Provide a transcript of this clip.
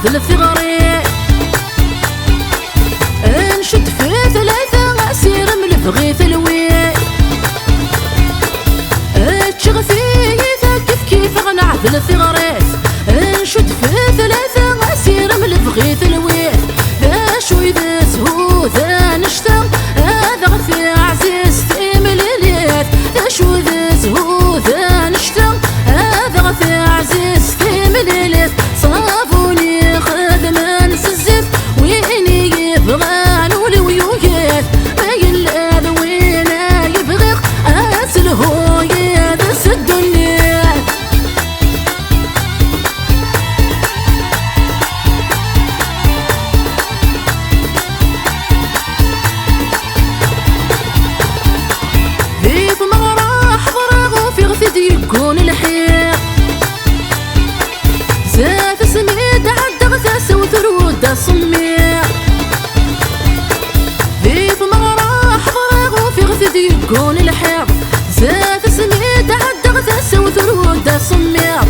ذل الثغري نشد في ثلاثة أسير ملف غيث الوي تشغفي ثقف كيف غنع ذل الثغرات نشد في ثلاثة أسير ملف غيث الوي ذا شوي ذا سهو ذا نشتا هذا غثي عزيز في مليليات ذا شوي ذا سهو ذا نشتا هذا غثي عزيز في مليليات صافوني خدما نسزف ويني يبغى نولي ويويات باين لاذ وينا يبغيق اسلهو يدس الدنيا في مغرى حضره في غثيد يكون الحيط زاف سميد عد غثاس وثرود صمير في مغرى حضره في غثيد يكون الحيط زاف سميد عد غثاس وثرود صمير